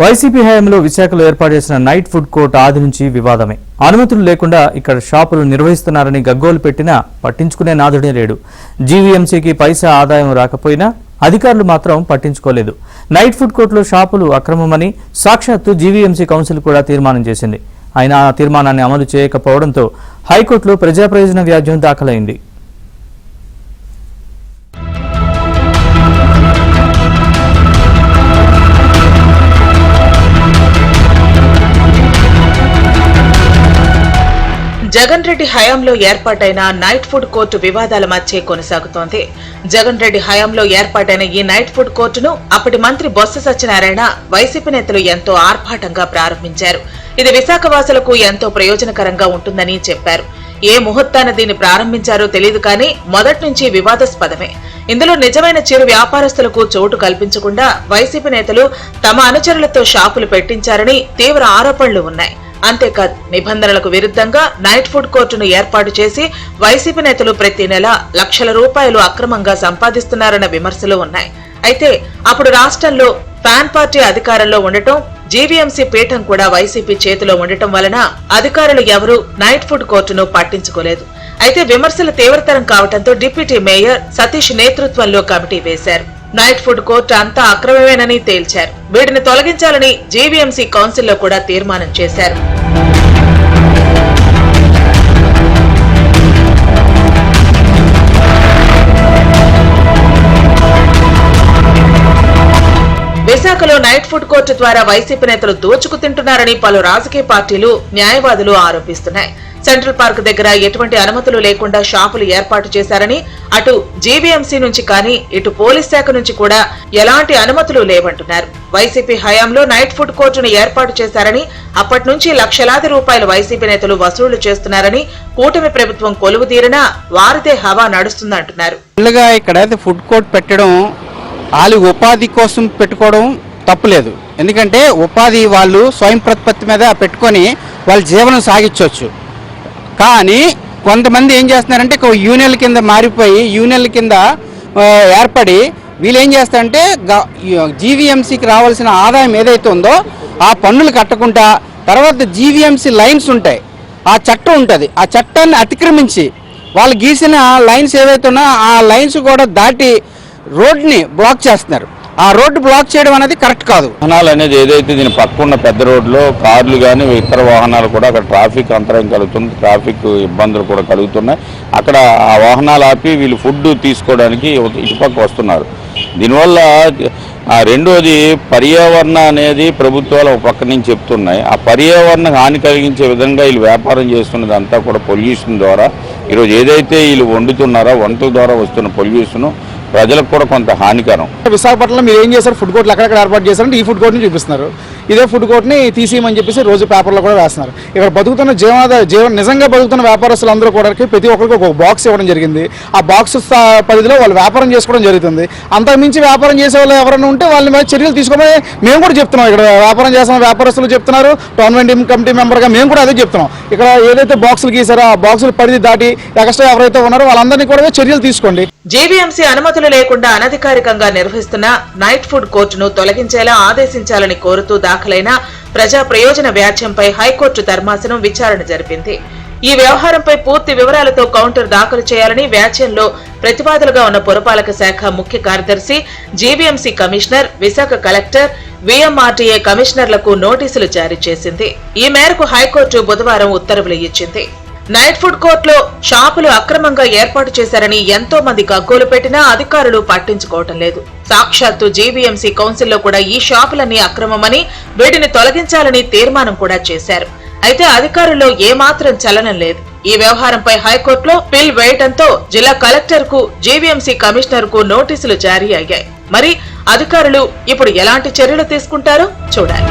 YCP హయాంలో విశాఖలో ఏర్పాటు చేసిన నైట్ ఫుడ్ కోర్ట్ ఆది నుంచి వివాదమే. అనుమతులు లేకుండా ఇక్కడ షాపులు నిర్వహిస్తున్నారని గగ్గోలు పెట్టినా పట్టించుకునే నాదుడే లేడు. జీవీఎంసీకి పైసా ఆదాయం రాకపోయినా అధికారులు మాత్రం పట్టించుకోలేదు. నైట్ ఫుడ్ కోర్టులో షాపులు అక్రమమని సాక్షాత్తు జీవీఎంసీ కౌన్సిల్ కూడా తీర్మానం చేసింది. అయినా ఆ తీర్మానాన్ని అమలు చేయకపోవడంతో హైకోర్టులో ప్రజాప్రయోజన వ్యాజ్యం దాఖలైంది. జగన్ రెడ్డి హయాంలో ఏర్పాటైన నైట్ ఫుడ్ కోర్టు వివాదాల మధ్య కొనసాగుతోంది. జగన్ రెడ్డి హయాంలో ఏర్పాటైన ఈ నైట్ ఫుడ్ కోర్టును అప్పటి మంత్రి బొత్స సత్యనారాయణ వైసీపీ నేతలు ఎంతో ఆర్భాటంగా ప్రారంభించారు. ఇది విశాఖ వాసులకు ఎంతో ప్రయోజనకరంగా ఉంటుందని చెప్పారు. ఏ ముహూర్తాన దీన్ని ప్రారంభించారో తెలియదు కానీ మొదటి నుంచి వివాదాస్పదమే. ఇందులో నిజమైన చిరు వ్యాపారస్తులకు చోటు కల్పించకుండా వైసీపీ నేతలు తమ అనుచరులతో షాపులు పెట్టించారని తీవ్ర ఆరోపణలు ఉన్నాయి. అంతేకాదు, నిబంధనలకు విరుద్ధంగా నైట్ ఫుడ్ కోర్టును ఏర్పాటు చేసి వైసీపీ నేతలు ప్రతి నెల లక్షల రూపాయలు అక్రమంగా సంపాదిస్తున్నారన్న విమర్శలు ఉన్నాయి. అయితే అప్పుడు రాష్ట్రంలో ఫ్యాన్ పార్టీ అధికారంలో ఉండటం, జీవీఎంసీ పీఠం కూడా వైసీపీ చేతిలో ఉండటం వలన అధికారులు ఎవరూ నైట్ ఫుడ్ కోర్టును పట్టించుకోలేదు. అయితే విమర్శలు తీవ్రతరం కావడంతో డిప్యూటీ మేయర్ సతీష్ నేతృత్వంలో కమిటీ వేశారు. నైట్ ఫుడ్ కోర్టు అంతా అక్రమమేనని తేల్చారు. వీటిని తొలగించాలని జీవీఎంసీ కౌన్సిల్లో కూడా తీర్మానం చేశారు. విశాఖలో నైట్ ఫుడ్ కోర్టు ద్వారా వైసీపీ నేతలు దోచుకు తింటున్నారని పలు రాజకీయ పార్టీలు, న్యాయవాదులు ఆరోపిస్తున్నాయి. సెంట్రల్ పార్క్ దగ్గర ఎటువంటి అనుమతులు లేకుండా షాపులు ఏర్పాటు చేశారని, అటు జీవీఎంసీ నుంచి కానీ ఇటు పోలీస్ శాఖ నుంచి కూడా ఎలాంటి అనుమతులు లేవంటున్నారు. వైసీపీ హయాంలో నైట్ ఫుడ్ కోర్టును ఏర్పాటు చేశారని, అప్పటి నుంచి లక్షలాది రూపాయలు వైసీపీ నేతలు వసూళ్లు చేస్తున్నారని, కూటమి ప్రభుత్వం కొలువు తీరినా వారిదే హవా నడుస్తుందంటున్నారు. ఇక్కడ ఫుడ్ కోర్ట్ పెట్టడం వాళ్ళు ఉపాధి కోసం పెట్టుకోవడం తప్పులేదు. ఎందుకంటే ఉపాధి వాళ్ళు స్వయం ప్రతిపత్తి మీద పెట్టుకొని వాళ్ళ జీవనం సాగించవచ్చు. కానీ కొంతమంది ఏం చేస్తున్నారంటే యూనియన్ల కింద మారిపోయి యూనియన్ల కింద ఏర్పడి వీళ్ళు ఏం చేస్తారంటే జీవీఎంసీకి రావాల్సిన ఆదాయం ఏదైతే ఉందో ఆ పన్నులు కట్టకుండా తర్వాత జీవీఎంసీ లైన్స్ ఉంటాయి, ఆ చట్టం ఉంటుంది, ఆ చట్టాన్ని అతిక్రమించి వాళ్ళు గీసిన లైన్స్ ఏవైతే ఉన్నాయో ఆ లైన్స్ కూడా దాటి రోడ్ని బ్లాక్ చేస్తున్నారు. ఆ రోడ్డు బ్లాక్ చేయడం అనేది కరెక్ట్ కాదు. వాహనాలు అనేది ఏదైతే దీని పక్కన్న పెద్ద రోడ్లో కార్లు కానీ ఇతర వాహనాలు కూడా అక్కడ ట్రాఫిక్ అంతరాయం కలుగుతుంది, ట్రాఫిక్ ఇబ్బందులు కూడా కలుగుతున్నాయి. అక్కడ ఆ వాహనాలు ఆపి వీళ్ళు ఫుడ్ తీసుకోవడానికి ఇటుపక్క వస్తున్నారు. దీనివల్ల రెండోది పర్యావరణ అనేది ప్రభుత్వాలు ఒక పక్క నుంచి చెప్తున్నాయి. ఆ పర్యావరణ హాని కలిగించే విధంగా వీళ్ళు వ్యాపారం చేస్తున్నది అంతా కూడా పొల్యూషన్ ద్వారా. ఈరోజు ఏదైతే వీళ్ళు వండుతున్నారో వంటల ద్వారా వస్తున్న పొల్యూషన్ ప్రజలకు కూడా కొంత హానికరం. విశాఖపట్నంలో మీరు ఏం చేశారు, ఫుడ్ కోర్టులు ఎక్కడెక్కడ ఏర్పాటు చేశారంటే ఈ ఫుడ్ కోర్ట్ని చూపిస్తున్నారు. ఇదే ఫుడ్ కోర్ట్ని తీసేయమని చెప్పేసి రోజు పేపర్లో కూడా వేస్తున్నారు. ఇక్కడ బతుకుతున్న నిజంగా బతుకుతున్న వ్యాపారస్తులు అందరూ కూడా ప్రతి ఒక్కరికి ఒక బాక్స్ ఇవ్వడం జరిగింది. ఆ బాక్స్ పరిధిలో వాళ్ళు వ్యాపారం చేసుకోవడం జరుగుతుంది. అంతకుమించి వ్యాపారం చేసే వాళ్ళు ఎవరైనా ఉంటే వాళ్ళ మీద చర్యలు తీసుకోమని మేము కూడా చెప్తున్నాం. ఇక్కడ వ్యాపారం చేస్తున్న వ్యాపారస్తులు చెప్తున్నారు, టోర్నమెంట్ కమిటీ మెంబర్గా మేము కూడా అదే చెప్తున్నాం. ఇక్కడ ఏదైతే బాక్సులు గీసారో ఆ బాక్సులు పరిధి దాటి ఎక్స్ట్రా ఎవరైతే ఉన్నారో వాళ్ళందరినీ కూడా చర్యలు తీసుకోండి. జీవీఎంసీ అనుమతులు లేకుండా అనధికారికంగా నిర్వహిస్తున్న నైట్ ఫుడ్ కోర్టును తొలగించేలా ఆదేశించాలని కోరుతూ దాఖలైన ప్రజా ప్రయోజన వ్యాజ్యంపై హైకోర్టు ధర్మాసనం విచారణ జరిపింది. ఈ వ్యవహారంపై పూర్తి వివరాలతో కౌంటర్ దాఖలు చేయాలని వ్యాజ్యంలో ప్రతివాదులుగా ఉన్న పురపాలక శాఖ ముఖ్య కార్యదర్శి, జీవీఎంసీ కమిషనర్, విశాఖ కలెక్టర్, వీఎంఆర్టీఏ కమిషనర్లకు నోటీసులు జారీ చేసింది. ఈ మేరకు హైకోర్టు బుధవారం ఉత్తర్వులు ఇచ్చింది. నైట్ ఫుడ్ కోర్టులో షాపులు అక్రమంగా ఏర్పాటు చేశారని ఎంతో మంది గగ్గోలు పెట్టినా అధికారులు పట్టించుకోవటం లేదు. సాక్షాత్తు జీవీఎంసీ కౌన్సిల్లో కూడా ఈ షాపులన్నీ అక్రమమని, వీటిని తొలగించాలని తీర్మానం కూడా చేశారు. అయితే అధికారుల్లో ఏమాత్రం చలనం లేదు. ఈ వ్యవహారంపై హైకోర్టులో పిల్ వేయడంతో జిల్లా కలెక్టర్ కు, జీవీఎంసీ కమిషనర్ కు నోటీసులు జారీ అయ్యాయి. మరి అధికారులు ఇప్పుడు ఎలాంటి చర్యలు తీసుకుంటారో చూడాలి.